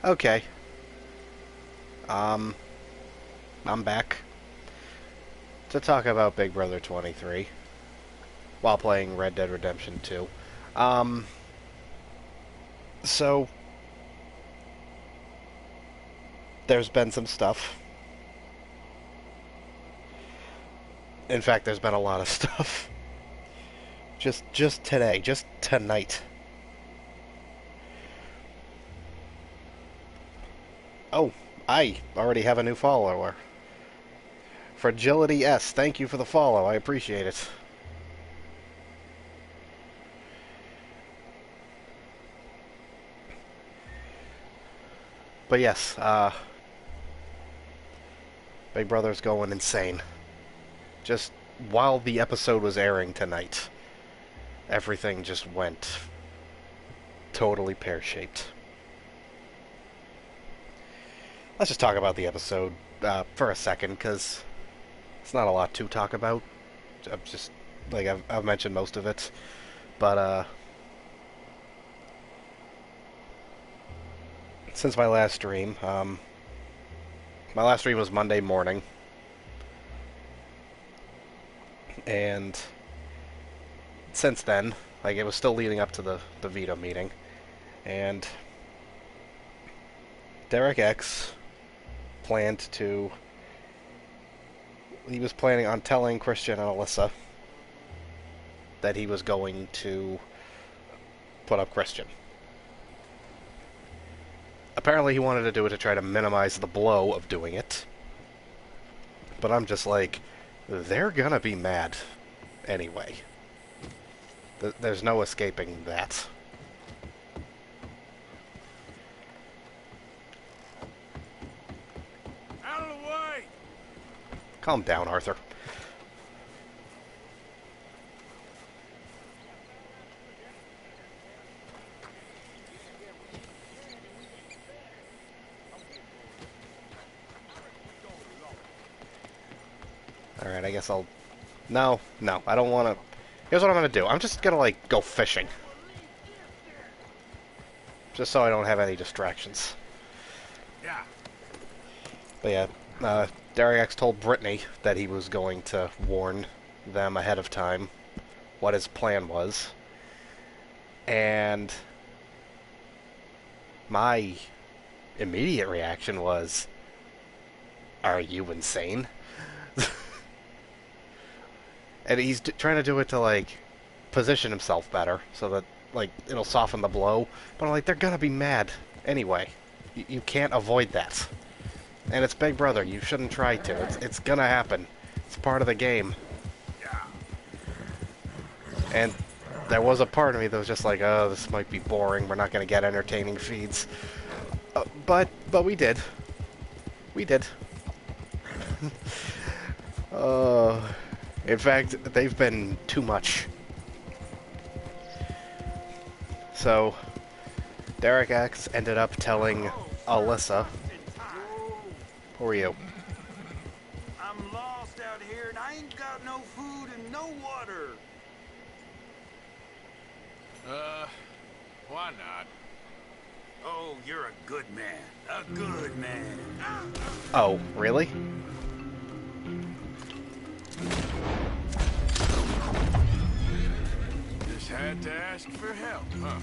Okay. I'm back to talk about Big Brother 23 while playing Red Dead Redemption 2. Um, so there's been some stuff. In fact, there's been a lot of stuff. Just today, just tonight. Oh, I already have a new follower. Fragility S, thank you for the follow. I appreciate it. But yes, Big Brother's going insane. Just while the episode was airing tonight, everything just went totally pear-shaped. Let's just talk about the episode for a second, because it's not a lot to talk about. I'm just, like, I've mentioned most of it. But, since my last stream was Monday morning, and since then, like, it was still leading up to the veto meeting, and Derek X he was planning on telling Christian and Alyssa that he was going to put up Christian. Apparently he wanted to do it to try to minimize the blow of doing it. But I'm just like, they're gonna be mad anyway. There's no escaping that. Out of the way! Calm down, Arthur. Alright, I guess I'll... No, I don't want to... Here's what I'm going to do. I'm just going to, like, go fishing. Just so I don't have any distractions. Yeah. But yeah, Derek X told Brittany that he was going to warn them ahead of time what his plan was. And my immediate reaction was, are you insane? And he's trying to do it to, like, position himself better, so that, like, it'll soften the blow. But I'm like, they're gonna be mad anyway. You can't avoid that. And it's Big Brother, you shouldn't try to. It's gonna happen. It's part of the game. Yeah. And there was a part of me that was just like, oh, this might be boring, we're not gonna get entertaining feeds. But we did. We did. In fact, they've been too much. So, Derek X ended up telling Alyssa. Who are you? I'm lost out here and I ain't got no food and no water. Why not? Oh, you're a good man. A good man. Oh, really? Just had to ask for help, huh?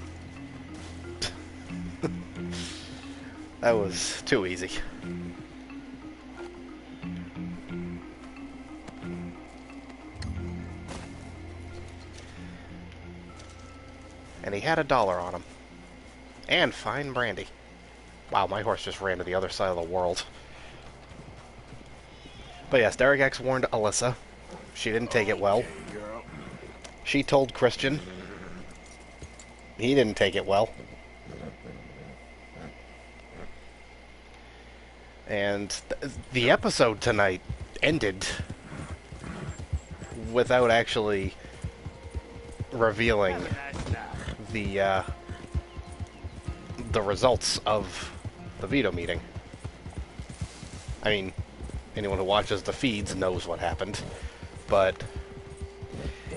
That was too easy. And he had $1 on him. And fine brandy. Wow, my horse just ran to the other side of the world. But yes, Derek X warned Alyssa. She didn't take it well. Girl. She told Christian. He didn't take it well. And the episode tonight ended without actually revealing the results of the veto meeting. I mean, anyone who watches the feeds knows what happened. But,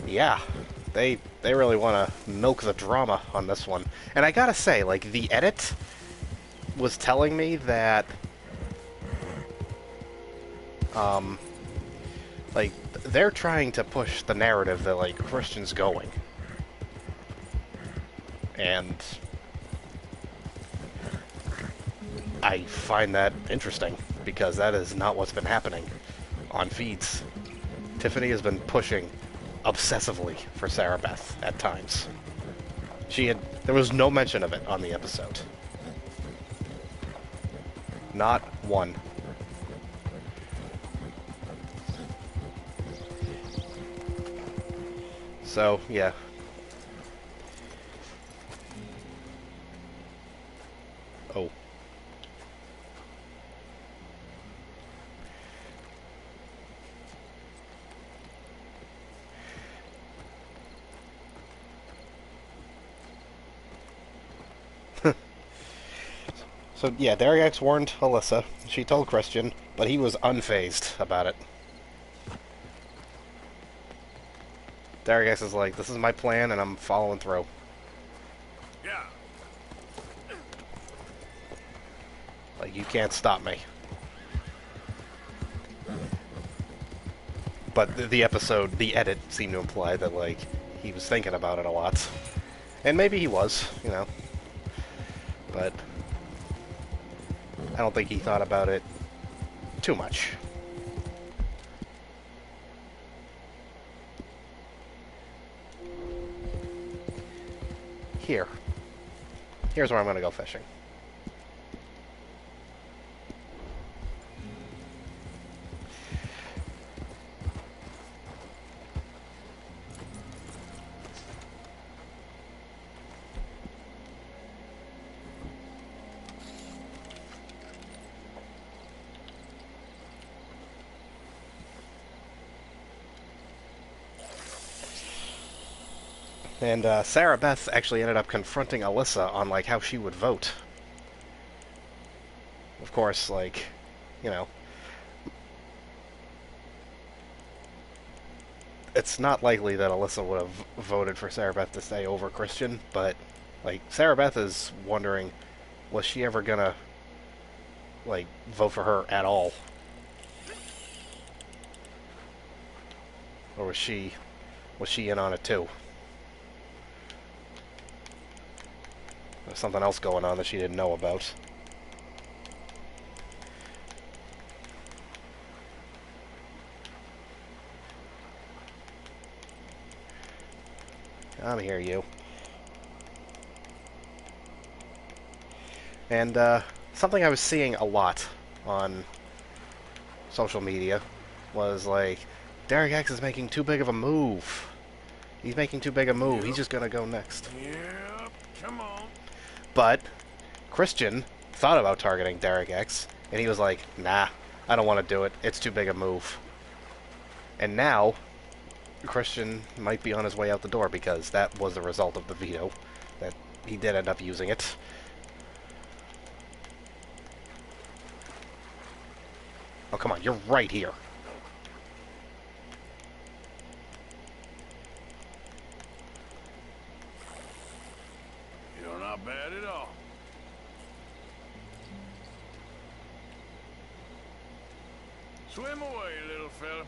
yeah. They really want to milk the drama on this one. And I gotta say, like, the edit was telling me that, like, they're trying to push the narrative that, like, Christian's going. And I find that interesting, because that is not what's been happening on feeds. Tiffany has been pushing obsessively for Sarah Beth at times. There was no mention of it on the episode. Not one. So, yeah. Oh. So, yeah, Dariax warned Alyssa. She told Christian, but he was unfazed about it. Dariax is like, this is my plan, and I'm following through. Yeah. Like, you can't stop me. But the episode, the edit, seemed to imply that, like, he was thinking about it a lot. And maybe he was, you know. But I don't think he thought about it too much. Here's where I'm going to go fishing. And Sarah Beth actually ended up confronting Alyssa on, like, how she would vote. Of course, like, you know, it's not likely that Alyssa would have voted for Sarah Beth to stay over Christian, but, like, Sarah Beth is wondering, was she ever gonna, like, vote for her at all? Or was she in on it too? There's something else going on that she didn't know about. I'm here, you. And, something I was seeing a lot on social media was, like, Derek X is making too big of a move. He's making too big a move. He's just gonna go next. Yep. Come on. But Christian thought about targeting Derek X, and he was like, nah, I don't want to do it. It's too big a move. And now, Christian might be on his way out the door, because that was the result of the veto, that he did end up using it. Oh, come on, you're right here. You're not bad at all. Swim away, little fella.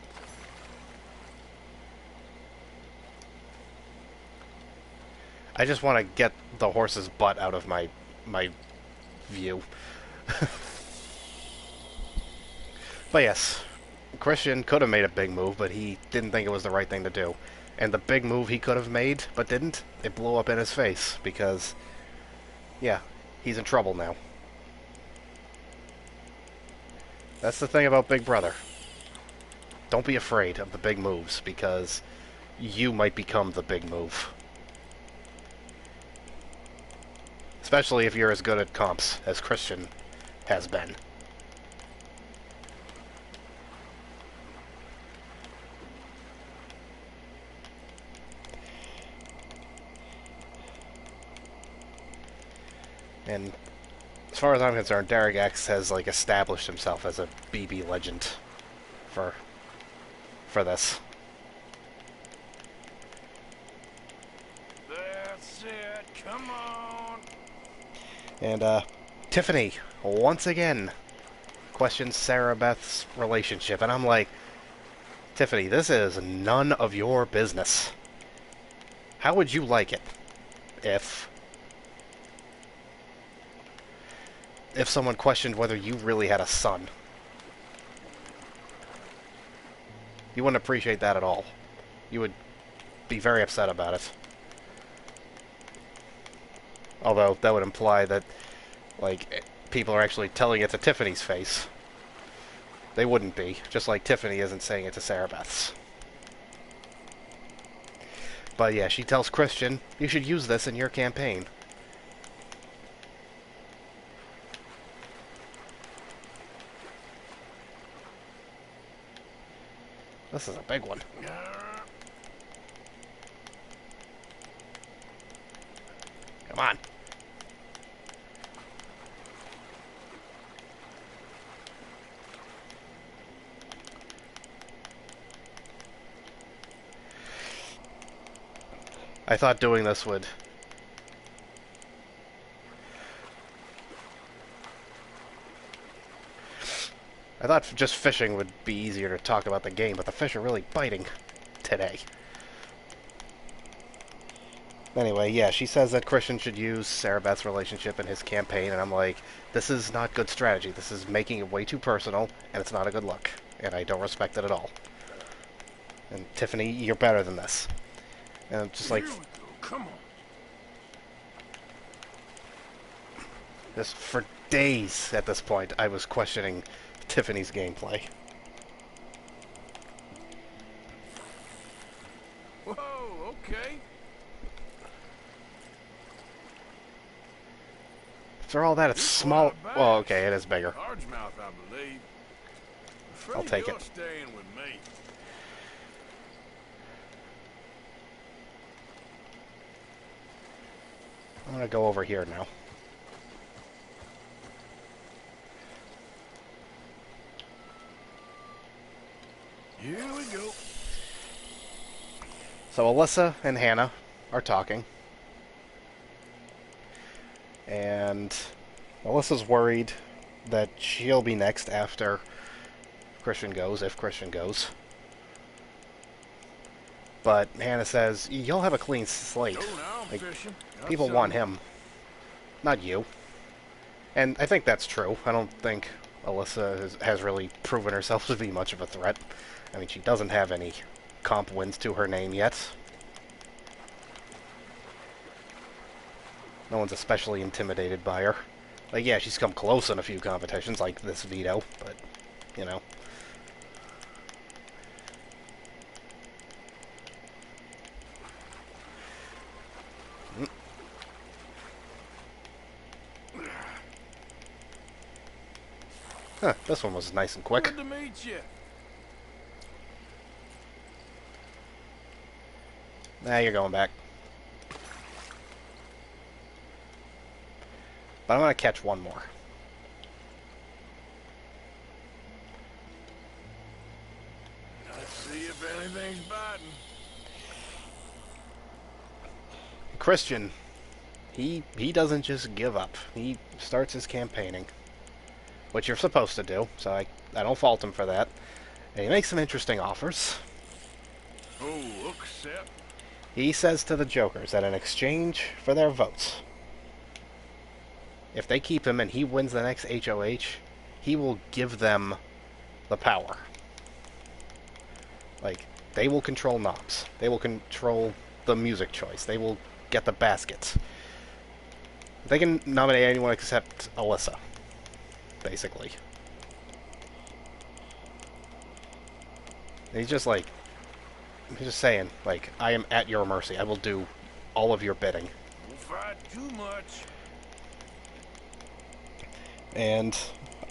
I just want to get the horse's butt out of my view. But yes, Christian could have made a big move, but he didn't think it was the right thing to do. And the big move he could have made, but didn't, it blew up in his face, because, yeah, he's in trouble now. That's the thing about Big Brother. Don't be afraid of the big moves, because you might become the big move. Especially if you're as good at comps as Christian has been. And as far as I'm concerned, Derek X has, like, established himself as a BB legend for this. Come on. And, Tiffany, once again, questions Sarah Beth's relationship. And I'm like, Tiffany, this is none of your business. How would you like it if someone questioned whether you really had a son? You wouldn't appreciate that at all. You would be very upset about it. Although, that would imply that, like, people are actually telling it to Tiffany's face. They wouldn't be, just like Tiffany isn't saying it to Sarah Beth's. But yeah, she tells Christian, you should use this in your campaign. This is a big one. Come on. I thought doing this would... I thought just fishing would be easier to talk about the game, but the fish are really biting today. Anyway, yeah, she says that Christian should use Sarah Beth's relationship in his campaign, and I'm like, this is not good strategy. This is making it way too personal, and it's not a good look. And I don't respect it at all. And Tiffany, you're better than this. And I'm just like... Here we go. Come on. This, for days at this point, I was questioning Tiffany's gameplay. Whoa, okay. For all that, it's small... Well, okay, it is bigger. Largemouth, I believe. Afraid I'll take you're it. staying with me. I'm gonna go over here now. Here we go. So Alyssa and Hannah are talking. And Alyssa's worried that she'll be next after Christian goes, if Christian goes. But Hannah says, you'll have a clean slate. Go now, I'm Like, fishing. Got people some. want him, not you. And I think that's true. I don't think Alyssa has really proven herself to be much of a threat. I mean, she doesn't have any comp wins to her name yet. No one's especially intimidated by her. Like, yeah, she's come close in a few competitions, like this veto, but, you know. Huh, this one was nice and quick. Good to meet you. Nah, you're going back. But I'm gonna catch one more. Let's see if anything's biting. Christian, he doesn't just give up. He starts his campaigning, which you're supposed to do, so I don't fault him for that. And he makes some interesting offers. Oh, accept. He says to the Jokers that in exchange for their votes, if they keep him and he wins the next HOH, he will give them the power. Like, they will control knobs. They will control the music choice. They will get the baskets. They can nominate anyone except Alyssa, basically. And he's just like, he's just saying, like, I am at your mercy. I will do all of your bidding. Don't fight too much. And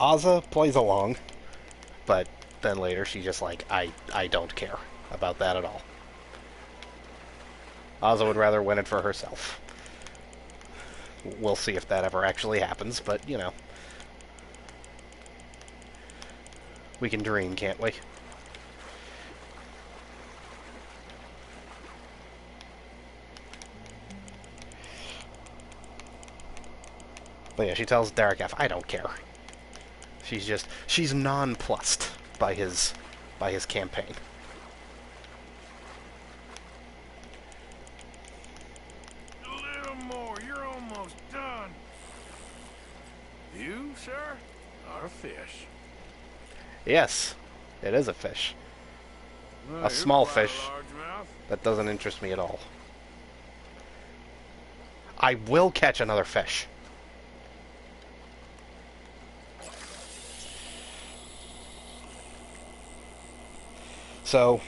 Azza plays along, but then later she's just like, I don't care about that at all. Azza would rather win it for herself. We'll see if that ever actually happens, but, you know. We can dream, can't we? But yeah, she tells Derek F, I don't care. She's nonplussed by his campaign. A little more. You're almost done. You, sir, are a fish. Yes, it is a fish. Well, A you're small quite a fish largemouth. that doesn't interest me at all. I will catch another fish. So,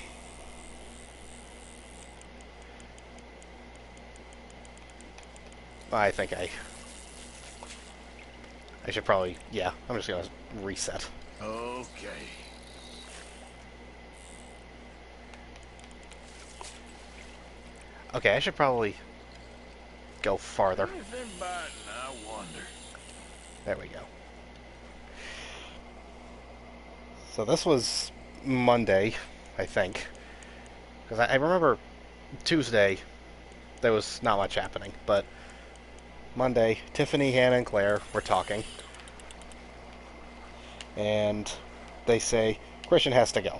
I think I should probably, yeah, I'm just gonna reset. Okay. Okay, I should probably go farther. Anything biting, I wonder. There we go. So this was Monday, I think. Because I remember Tuesday, there was not much happening. But Monday, Tiffany, Hannah, and Claire were talking. And they say, Christian has to go.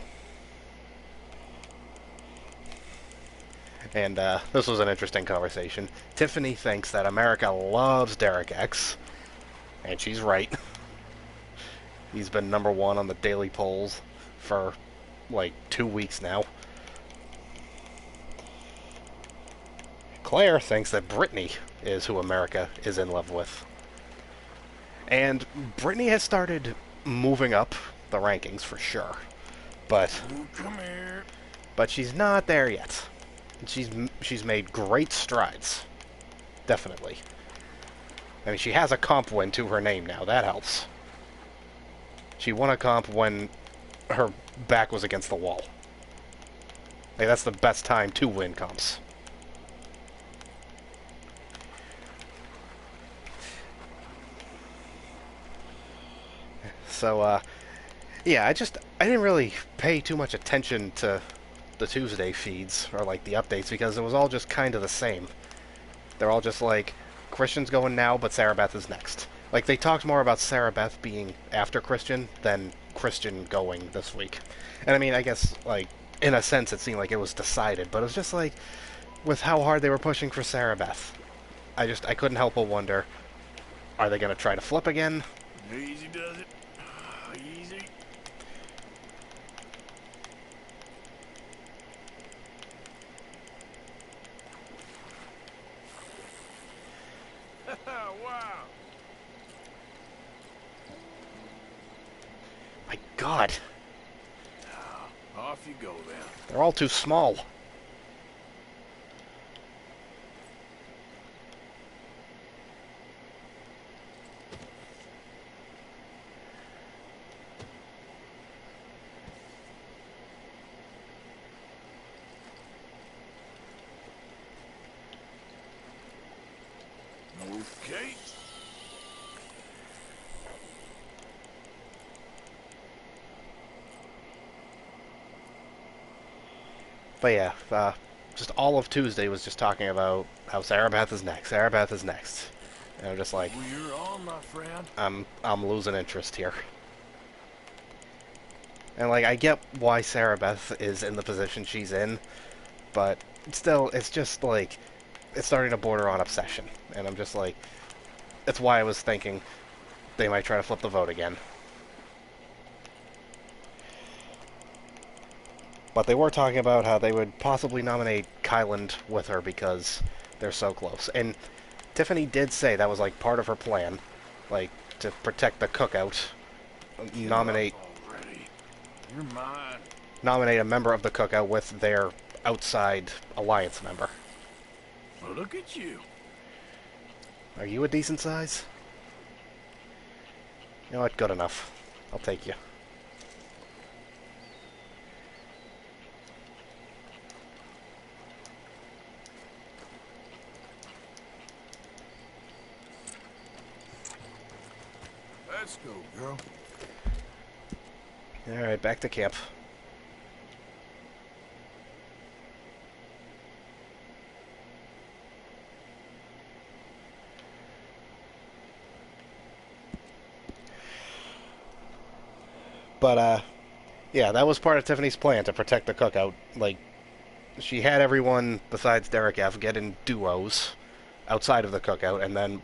And this was an interesting conversation. Tiffany thinks that America loves Derek X. And she's right. He's been #1 on the daily polls for like 2 weeks now. Claire thinks that Brittany is who America is in love with. And Brittany has started moving up the rankings for sure. But Ooh, come here. she's not there yet. She's made great strides. Definitely. I mean, she has a comp win to her name now. That helps. She won a comp when her back was against the wall. Like, that's the best time to win comps. So, yeah, I didn't really pay too much attention to the Tuesday feeds, or like the updates, because it was all just kind of the same. They're all just like, Christian's going now, but Sarah Beth is next. Like, they talked more about Sarah Beth being after Christian than Christian going this week. And I mean, I guess, like, in a sense, it seemed like it was decided, but it was just like, with how hard they were pushing for Sarah Beth, I couldn't help but wonder, are they going to try to flip again? Easy does it. Easy. Wow. My God, Off you go then. they're all too small. Okay. But yeah, just all of Tuesday was just talking about how Sarah Beth is next. Sarah Beth is next. And I'm just like, Well, you're on, my friend. I'm losing interest here. And like, I get why Sarah Beth is in the position she's in, but still, it's just like, it's starting to border on obsession. And I'm just like, that's why I was thinking they might try to flip the vote again. But they were talking about how they would possibly nominate Kyland with her because they're so close. And Tiffany did say that was like part of her plan, like to protect the cookout, nominate Already. You're mine. nominate a member of the cookout with their outside alliance member. Well, look at you. Are you a decent size? You know what? Good enough. I'll take you. Let's go, girl. Alright, back to camp. But, yeah, that was part of Tiffany's plan to protect the cookout. Like, she had everyone besides Derek F. get in duos outside of the cookout, and then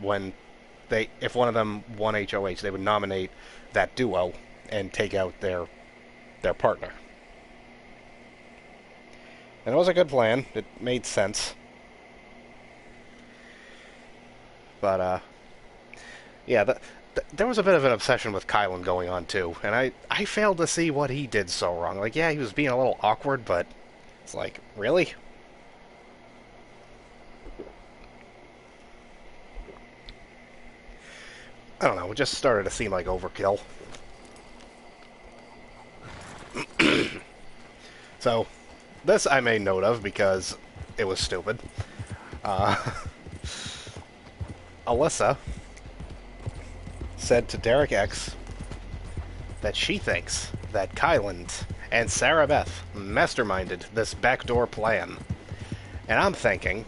if one of them won HOH, they would nominate that duo and take out their partner. And it was a good plan. It made sense. But, yeah, there was a bit of an obsession with Kylan going on, too. And I failed to see what he did so wrong. Like, yeah, he was being a little awkward, but it's like, really? I don't know, it just started to seem like overkill. So, this I made note of because it was stupid. Uh, Alyssa said to Derek X that she thinks that Kyland and Sarah Beth masterminded this backdoor plan. And I'm thinking,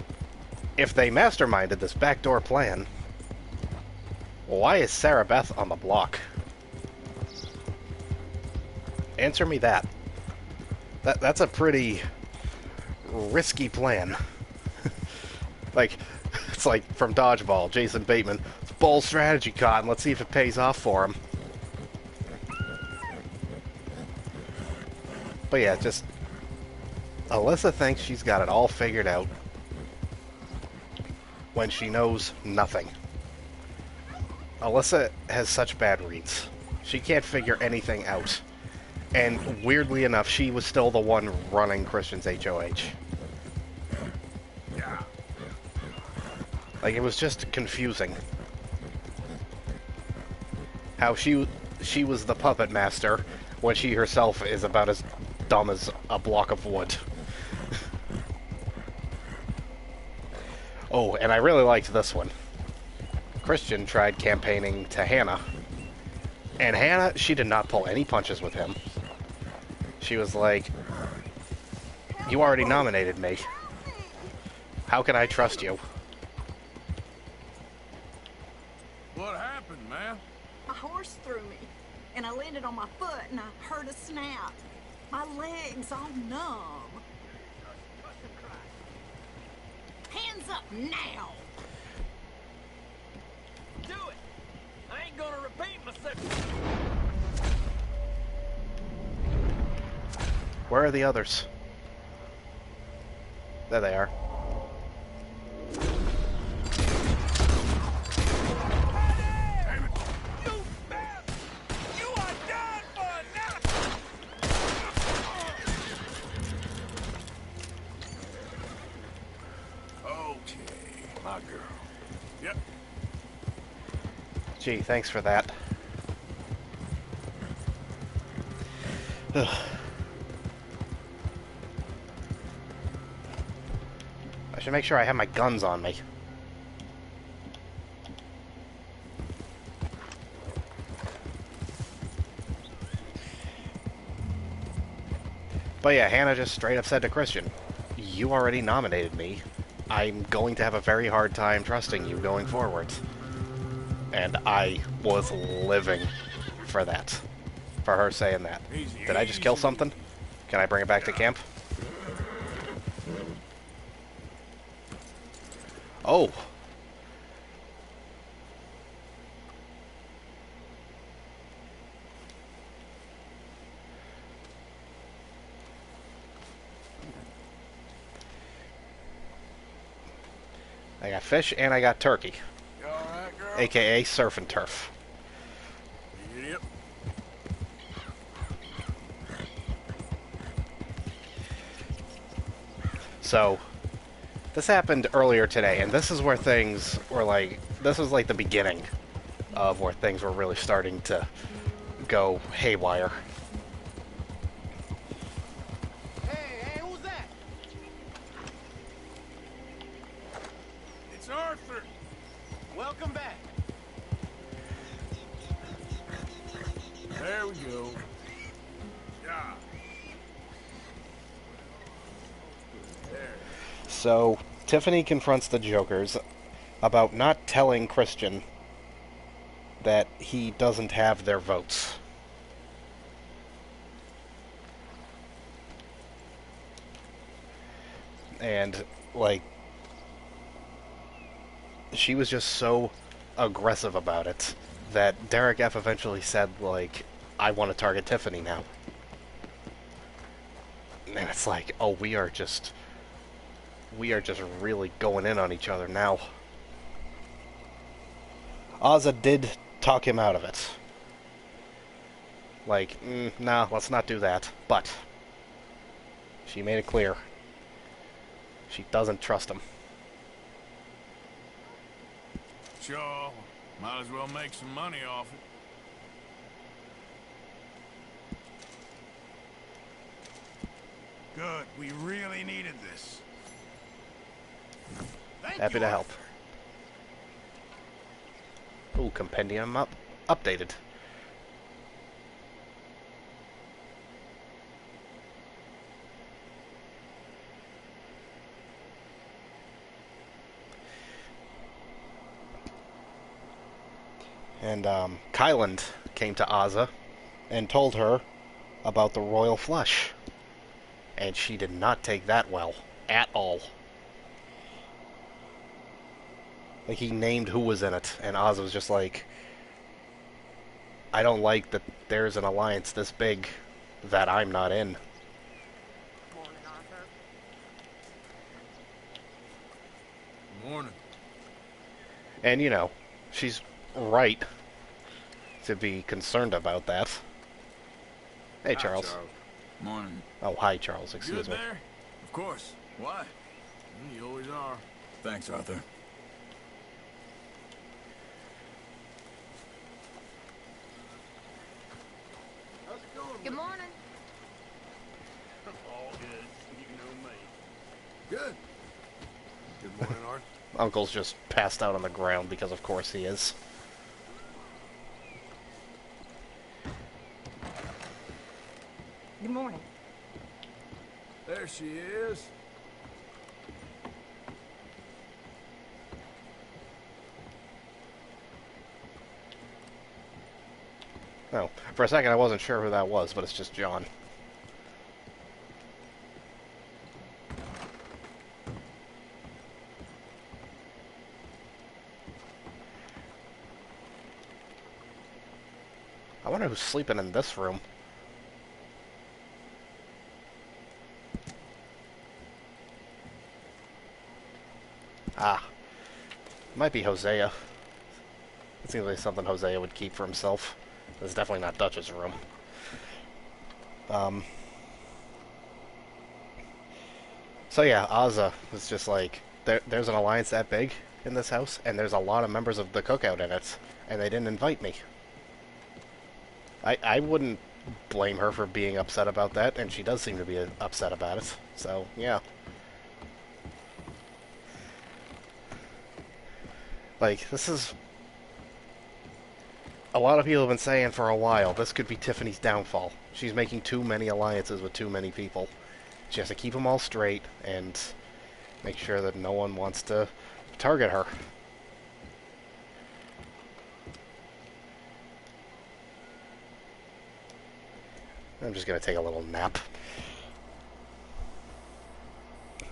if they masterminded this backdoor plan, why is Sarah Beth on the block? Answer me that. That's a pretty risky plan. Like, it's like from Dodgeball, Jason Bateman. It's bold strategy, Cotton. Let's see if it pays off for him. But yeah, just... Alyssa thinks she's got it all figured out when she knows nothing. Alyssa has such bad reads. She can't figure anything out. And weirdly enough, she was still the one running Christian's HOH. Like, it was just confusing. How she was the puppet master when she herself is about as dumb as a block of wood. Oh, and I really liked this one. Christian tried campaigning to Hannah. And Hannah, she did not pull any punches with him. She was like, you already nominated me. How can I trust you? What happened, man? A horse threw me, and I landed on my foot, and I heard a snap. My legs all numb. Hands up now! Do it! I ain't gonna repeat myself. Where are the others? There they are. Gee, thanks for that. Ugh. I should make sure I have my guns on me. But yeah, Hannah just straight up said to Christian, you already nominated me. I'm going to have a very hard time trusting you going forward. And I was living for that. For her saying that. Did I just kill something? Can I bring it back to camp? Oh! I got fish and I got turkey. You all right, girl? AKA surf and turf. Yep. So, this happened earlier today, and this is where things were like, this was like the beginning of where things were really starting to go haywire. Hey, who's that? It's Arthur. Welcome back. There we go. Yeah. There. So, Tiffany confronts the Jokers about not telling Christian that he doesn't have their votes. And, like, she was just so aggressive about it that Derek F. eventually said, like, I want to target Tiffany now. And it's like, oh, we are just really going in on each other now. Ozza did talk him out of it. Like, nah, let's not do that. But she made it clear she doesn't trust him. Sure. Might as well make some money off it. Good. We really needed this. Thank Happy you, to help. Arthur. Ooh, compendium updated. And Kyland came to Ozza and told her about the royal flush. And she did not take that well. At all. Like, he named who was in it, and Ozza was just like, I don't like that there's an alliance this big that I'm not in. Morning, Arthur. Morning. And, you know, she's right to be concerned about that. Hey, Hi, Charles. Morning. Oh, hi, Charles. Excuse Good me. there? Of course. Why? You always are. Thanks, Arthur. How's it going? Good morning. All good. You know me. Good. Good morning, Art. Uncle's just passed out on the ground because, of course, he is. Good morning. There she is. Oh, for a second I wasn't sure who that was, but it's just John. I wonder who's sleeping in this room. Ah. Might be Hosea. It seems like something Hosea would keep for himself. It's definitely not Dutch's room. So yeah, Ozza was just like, there's an alliance that big in this house, and there's a lot of members of the cookout in it, and they didn't invite me. I wouldn't blame her for being upset about that, and she does seem to be upset about it. So, yeah. Like, this is... A lot of people have been saying for a while, this could be Tiffany's downfall. She's making too many alliances with too many people. She has to keep them all straight and make sure that no one wants to target her. I'm just going to take a little nap.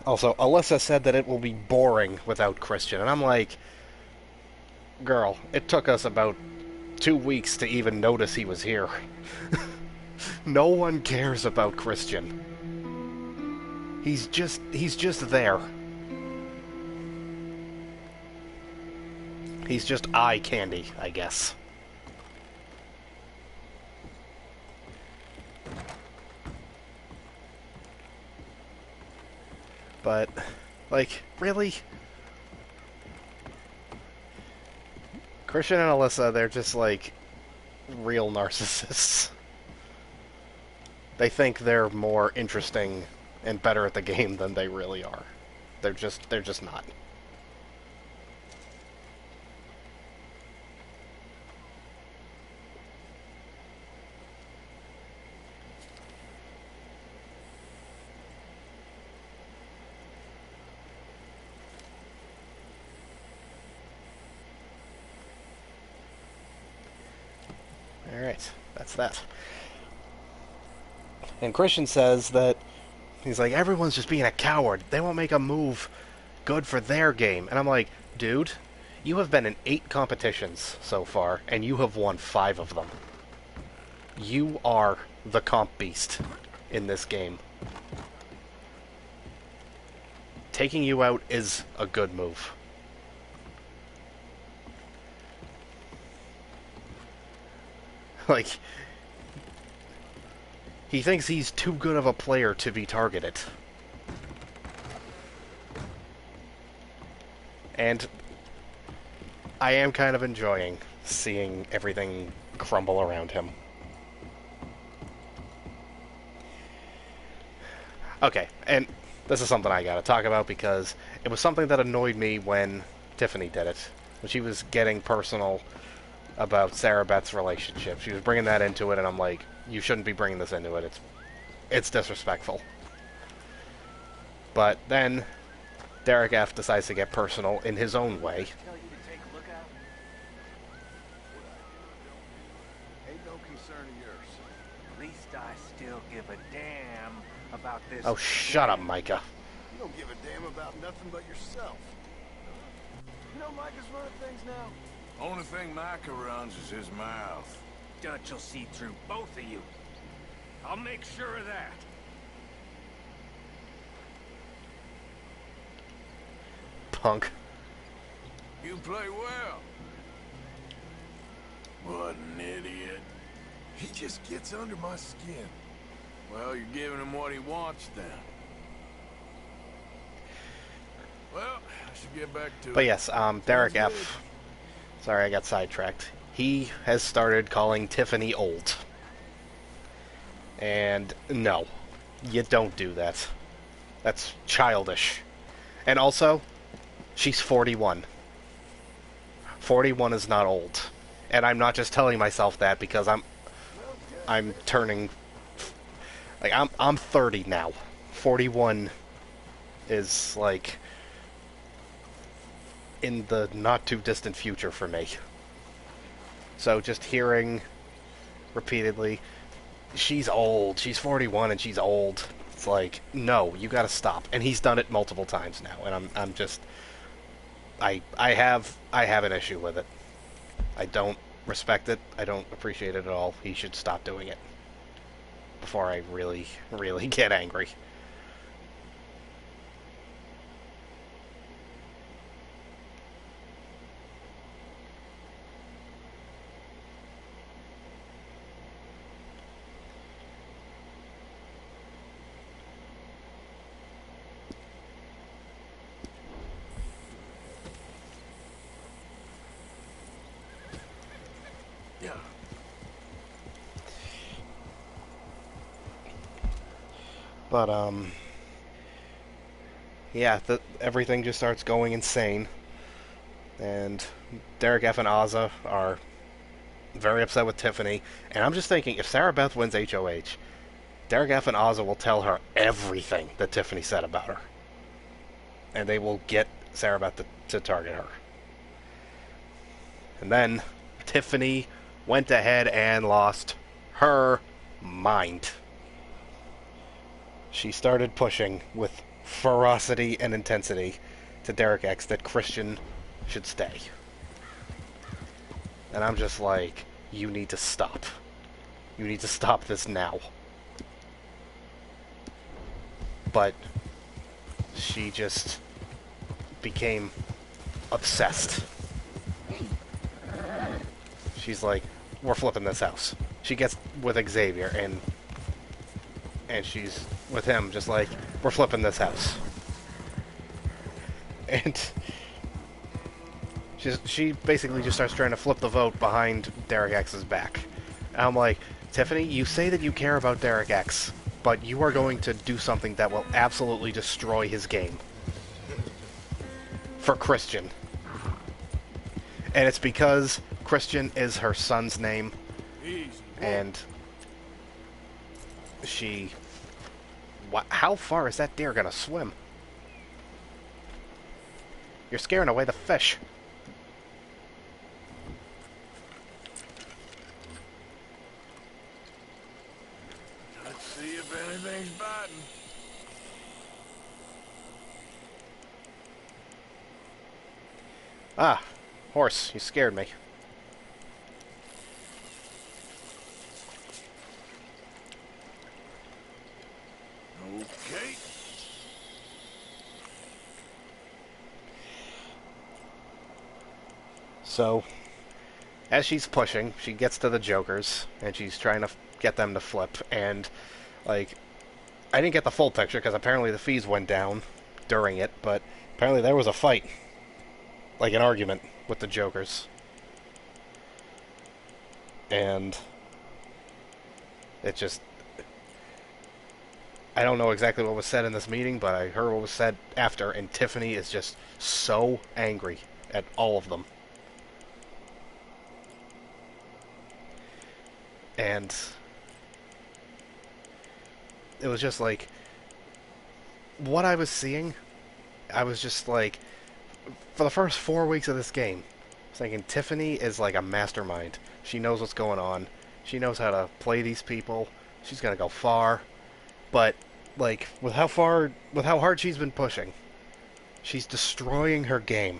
Also, Alyssa said that it will be boring without Christian, and I'm like, girl, it took us about 2 weeks to even notice he was here. No one cares about Christian. He's just there. He's just eye candy, I guess. But, like, really? Christian and Alyssa, they're just, like, real narcissists. They think they're more interesting and better at the game than they really are. They're just not. Alright, that's that. And Christian says that He's like, everyone's just being a coward. They won't make a move good for their game. And I'm like, dude, you have been in 8 competitions so far, and you have won 5 of them. You are the comp beast in this game. Taking you out is a good move. Like, he thinks he's too good of a player to be targeted. And I am kind of enjoying seeing everything crumble around him. Okay, and this is something I gotta talk about because it was something that annoyed me when Tiffany did it. When she was getting personal about Sarah Beth's relationship. She was bringing that into it, and I'm like, you shouldn't be bringing this into it. It's disrespectful. But then Derek F. decides to get personal in his own way. Tell you to take a look out. Ain't no concern of yours. At least I still give a damn about this. Oh, shut up, Micah. You don't give a damn about nothing but yourself. You know Micah's running things now? Only thing Micah runs is his mouth. Dutch will see through both of you. I'll make sure of that. Punk. You play well. What an idiot. He just gets under my skin. Well, you're giving him what he wants then. Well, I should get back to it. But yes, Derek F. Sorry, I got sidetracked. He has started calling Tiffany old. And no, you don't do that. That's childish. And also, she's 41. 41 is not old. And I'm not just telling myself that because I'm turning, like, I'm 30 now. 41 is like in the not too distant future for me. So just hearing repeatedly, she's old, she's 41 and she's old. It's like, no, you gotta stop. And he's done it multiple times now, and I'm just, I have an issue with it. I don't respect it. I don't appreciate it at all. He should stop doing it before I really, really get angry. Yeah. But, yeah, everything just starts going insane. And Derek F. and Ozza are very upset with Tiffany. And I'm just thinking, if Sarah Beth wins HOH, Derek F. and Ozza will tell her everything that Tiffany said about her. And they will get Sarah Beth to target her. And then Tiffany went ahead and lost her mind. She started pushing with ferocity and intensity to Derek X that Christian should stay. And I'm just like, you need to stop. You need to stop this now. But she just became obsessed. She's like, we're flipping this house. She gets with Xavier, and she's with him, just like, we're flipping this house. And she basically just starts trying to flip the vote behind Derek X's back. And I'm like, Tiffany, you say that you care about Derek X, but you are going to do something that will absolutely destroy his game. For Christian. And it's because Christian is her son's name, and she... How far is that deer gonna swim? You're scaring away the fish. Let's see if anything's biting. Ah, horse, you scared me. Okay. So, as she's pushing, she gets to the jokers, and she's trying to get them to flip, and, like, I didn't get the full picture, because apparently the fees went down during it, but apparently there was a fight. Like, an argument with the jokers. And it just... I don't know exactly what was said in this meeting, but I heard what was said after, and Tiffany is just so angry at all of them. And it was just like, what I was seeing, I was just like, for the first 4 weeks of this game, I was thinking Tiffany is like a mastermind. She knows what's going on. She knows how to play these people. She's gonna go far. But like with how hard she's been pushing, she's destroying her game.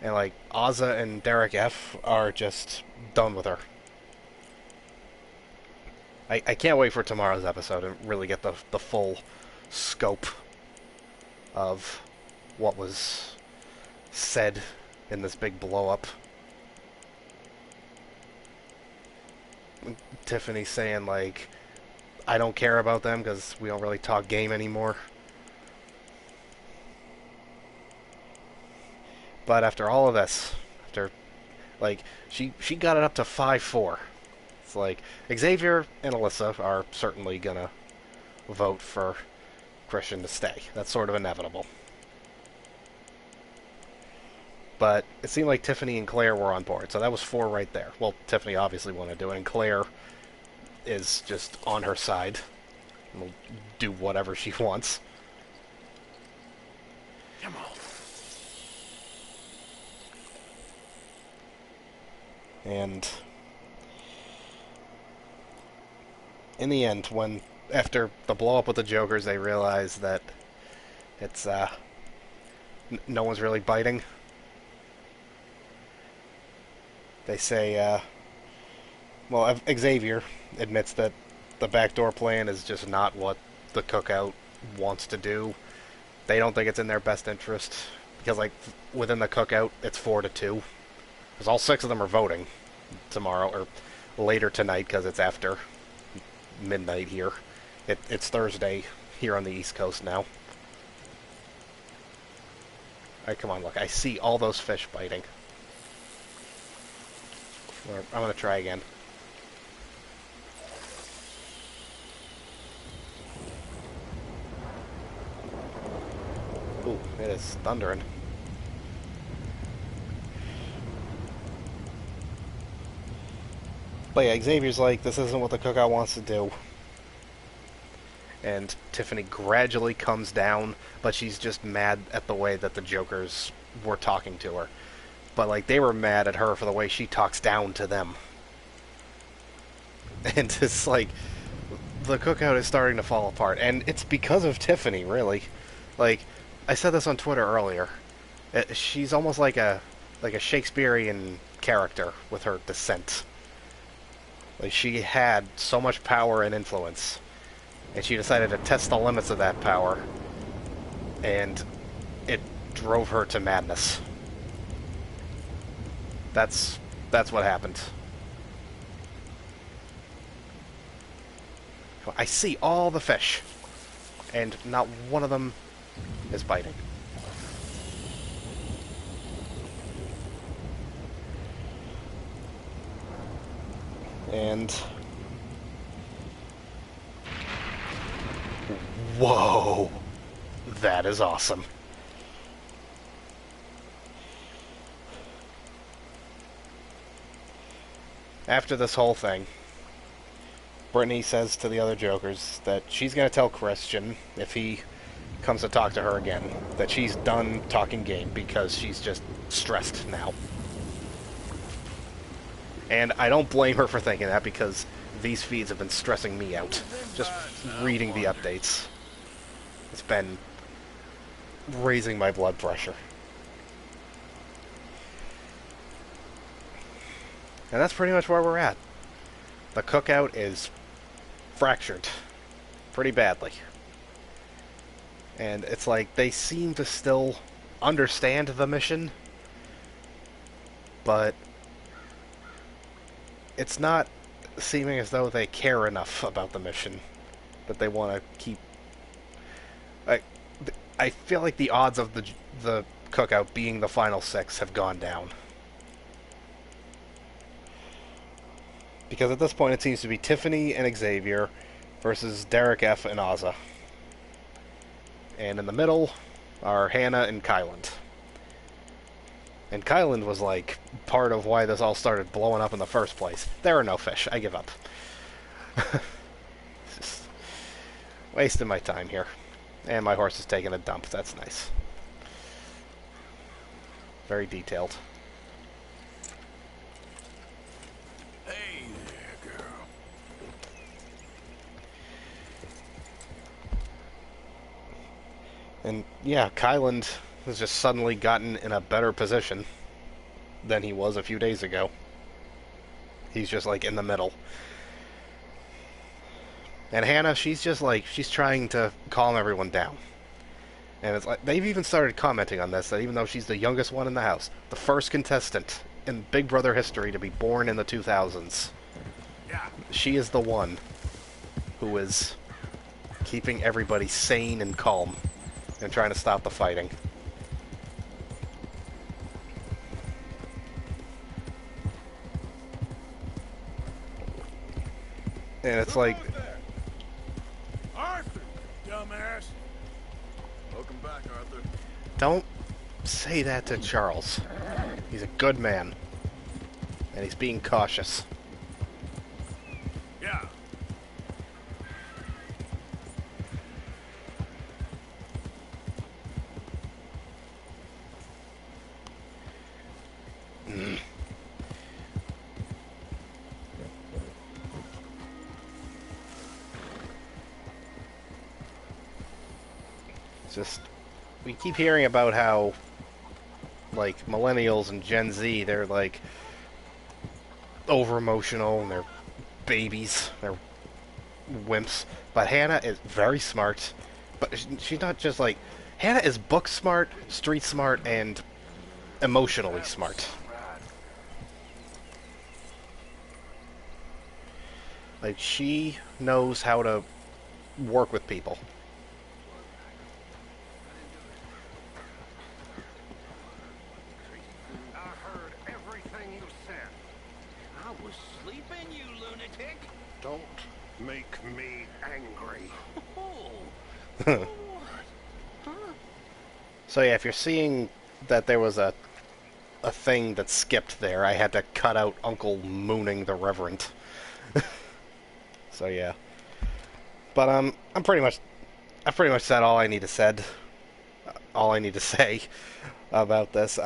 And like Ozza and Derek F are just done with her. I can't wait for tomorrow's episode and really get the full scope of what was said in this big blow-up. Tiffany saying, like, I don't care about them because we don't really talk game anymore. But after all of this, after, like, she got it up to 5-4. It's like, Xavier and Alyssa are certainly gonna vote for Christian to stay. That's sort of inevitable. But it seemed like Tiffany and Claire were on board, so that was 4 right there. Well, Tiffany obviously wanted to do it, and Claire is just on her side and will do whatever she wants. Come on. And in the end, when after the blow up with the Jokers, they realize that it's no one's really biting. They say, well, Xavier admits that the backdoor plan is just not what the cookout wants to do. They don't think it's in their best interest because, like, within the cookout, it's 4-2. Because all 6 of them are voting tomorrow or later tonight because it's after midnight here. It's Thursday here on the East Coast now. Alright, come on, look. I see all those fish biting. I'm going to try again. Ooh, it is thundering. But yeah, Xavier's like, this isn't what the cookout wants to do. And Tiffany gradually comes down, but she's just mad at the way that the Jokers were talking to her. But, like, they were mad at her for the way she talks down to them. And it's like, the cookout is starting to fall apart. And it's because of Tiffany, really. Like, I said this on Twitter earlier. She's almost like a Shakespearean character with her dissent. Like, she had so much power and influence, and she decided to test the limits of that power, and it drove her to madness. That's what happened. I see all the fish, and not one of them is biting. And whoa, that is awesome. After this whole thing, Brittany says to the other Jokers that she's going to tell Christian, if he comes to talk to her again, that she's done talking game because she's just stressed now. And I don't blame her for thinking that because these feeds have been stressing me out. Just reading the updates. It's been raising my blood pressure. And that's pretty much where we're at. The cookout is fractured pretty badly. And it's like they seem to still understand the mission, but it's not seeming as though they care enough about the mission that they want to keep. I, I feel like the odds of the cookout being the final six have gone down. Because at this point it seems to be Tiffany and Xavier versus Derek F. and Ozza. And in the middle are Hannah and Kyland. And Kyland was like part of why this all started blowing up in the first place. There are no fish. I give up. Just wasting my time here. And my horse is taking a dump. That's nice. Very detailed. Hey there, girl. And yeah, Kyland has just suddenly gotten in a better position than he was a few days ago. He's just like in the middle. And Hannah, she's just like, she's trying to calm everyone down. And it's like, they've even started commenting on this, that even though she's the youngest one in the house, the first contestant in Big Brother history to be born in the 2000s, she is the one who is keeping everybody sane and calm and trying to stop the fighting. And it's like, Arthur, dumbass. Welcome back, Arthur. don't say that to Charles. He's a good man. And he's being cautious. Yeah. It's just, we keep hearing about how, like, millennials and Gen Z, they're, like, over-emotional, and they're babies, they're wimps. But Hannah is very smart, but she's not just, like, Hannah is book smart, street smart, and emotionally smart. Like, she knows how to work with people. I heard everything you said. I was sleeping, you lunatic. Don't make me angry. Oh. So yeah, if you're seeing that there was a thing that skipped there, I had to cut out Uncle mooning the Reverend. So yeah. But I've pretty much said all I need to say about this.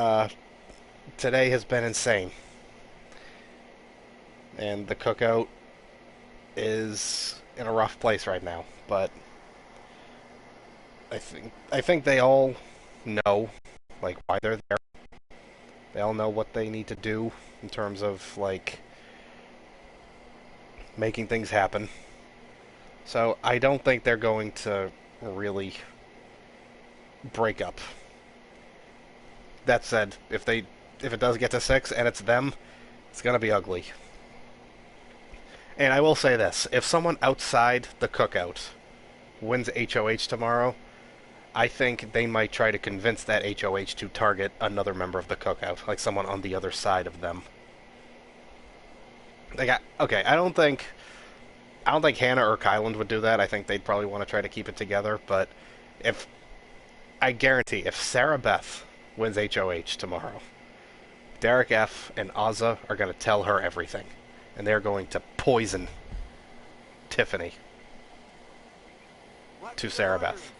Today has been insane. And the cookout is in a rough place right now, but I think they all know, like, why they're there. They all know what they need to do in terms of, like, making things happen. So I don't think they're going to really break up. That said, if it does get to 6 and it's them, it's gonna be ugly. And I will say this, if someone outside the cookout wins HOH tomorrow, I think they might try to convince that HOH to target another member of the cookout, like someone on the other side of them. Like, I don't think Hannah or Kyland would do that. I think they'd probably want to try to keep it together. But I guarantee, if Sarah Beth wins HOH tomorrow, Derek F. and Ozza are going to tell her everything, and they're going to poison Tiffany to Sarah Beth.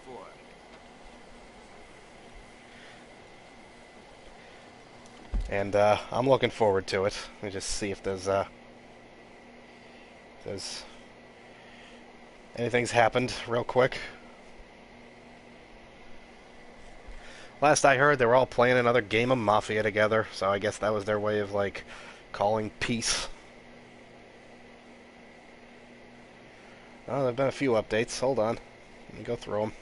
And I'm looking forward to it. Let me just see if there's anything's happened real quick. Last I heard, they were all playing another game of Mafia together, so I guess that was their way of, like, Calling peace. Oh, there have been a few updates. Hold on. Let me go through them.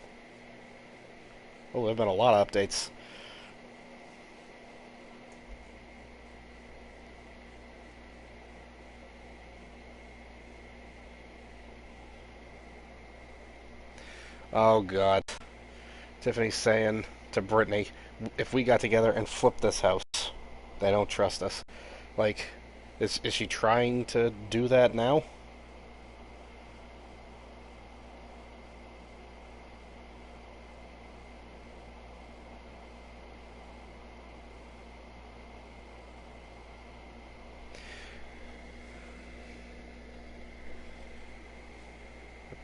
Oh, there have been a lot of updates. Oh, God. Tiffany's saying to Brittany, if we got together and flipped this house, they don't trust us. Like, is she trying to do that now?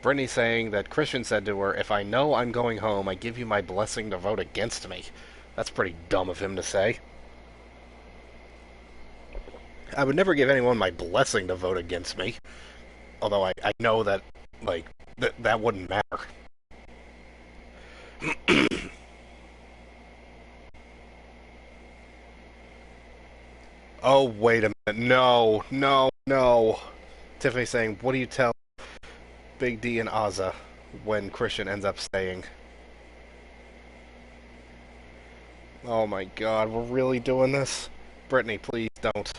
Brittany saying that Christian said to her, if I know I'm going home, I give you my blessing to vote against me. That's pretty dumb of him to say. I would never give anyone my blessing to vote against me. Although I know that, like, that wouldn't matter. Oh, wait a minute. No, no, no. Tiffany saying, what do you tell Big D and Ozza when Christian ends up staying? Oh my god, we're really doing this? Brittany, please don't.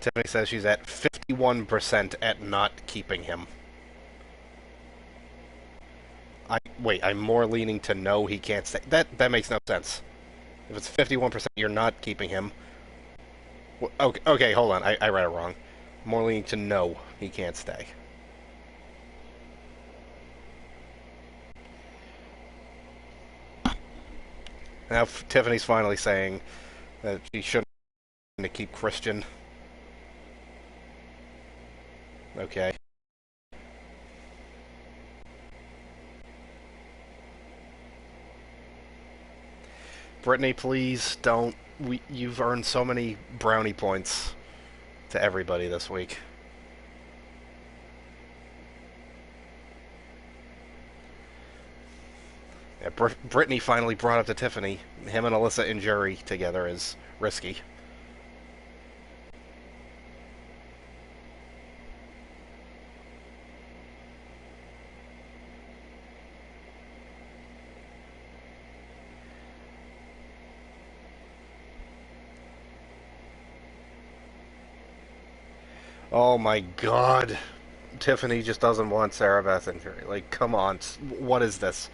Tiffany says she's at 51% at not keeping him. Wait, I'm more leaning to no, he can't stay. That makes no sense. If it's 51%, you're not keeping him. Okay, hold on. I read it wrong. More leaning to no, he can't stay. Now Tiffany's finally saying that she shouldn't to keep Christian. Okay. Brittany, please don't. You've earned so many brownie points to everybody this week. Yeah, Brittany finally brought up to Tiffany, him and Alyssa in jury together is risky. Oh my god. Tiffany just doesn't want Sarah Beth in jury. Like, come on. What is this?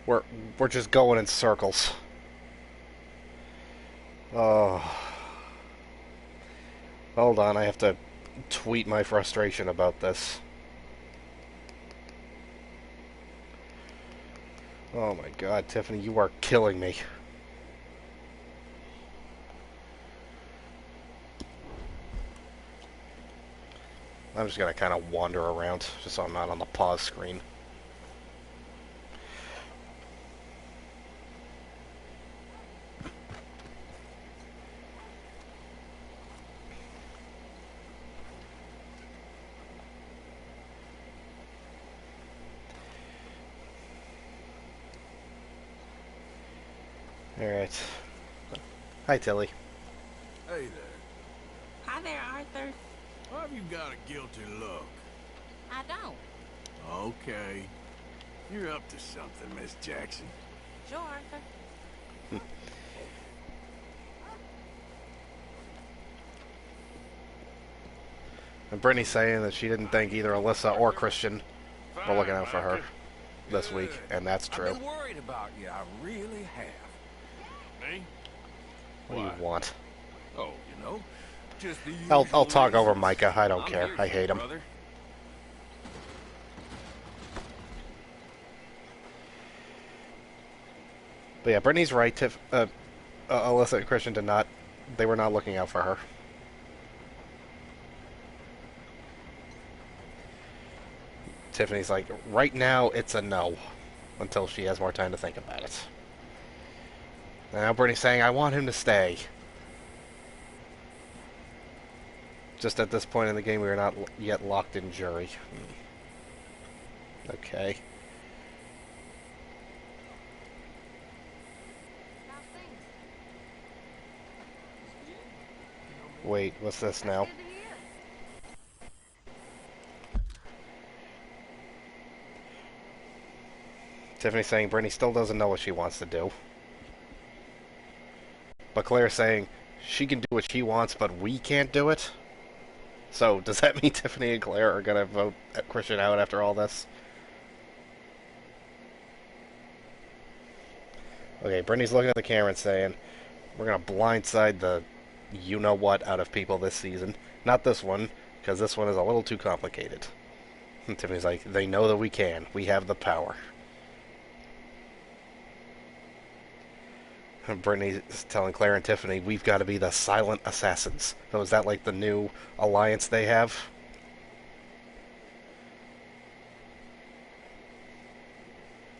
We're just going in circles. Oh. Hold on, I have to tweet my frustration about this. Oh my god, Tiffany, you are killing me. I'm just gonna kind of wander around, just so I'm not on the pause screen. Alright. Hi, Tilly. Hey there. Hi there, Arthur. Why have you got a guilty look? I don't. Okay. You're up to something, Miss Jackson. Sure, Arthur. And Brittany's saying that she didn't think either Alyssa or Christian were looking out for her this week, and that's true. I've been worried about you, I really have. Me? What do you want? Oh, you know, just the usual I'll talk over reasons. Micah. I don't I'm care. here I for hate you, him. brother. But yeah, Brittany's right. Alyssa and Christian did not. They were not looking out for her. Tiffany's like, right now it's a no, until she has more time to think about it. And now Brittany's saying, I want him to stay. Just at this point in the game, we are not yet locked in jury. Okay. How's things? Wait, what's this That's now? good to hear. Tiffany saying Brittany still doesn't know what she wants to do. But Claire's saying she can do what she wants, but we can't do it? So, does that mean Tiffany and Claire are gonna vote Christian out after all this? Okay, Brittany's looking at the camera and saying, we're gonna blindside the you-know-what out of people this season. Not this one, because this one is a little too complicated. And Tiffany's like, they know that we can. We have the power. And Brittany's telling Claire and Tiffany, we've got to be the silent assassins. So is that like the new alliance they have?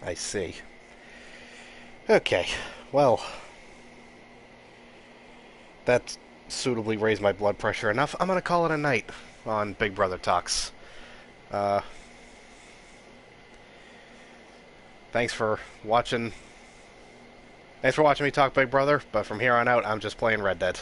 I see. Okay, well, that suitably raised my blood pressure enough. I'm going to call it a night on Big Brother Talks. Thanks for watching. Thanks for watching me talk Big Brother, but from here on out, I'm just playing Red Dead.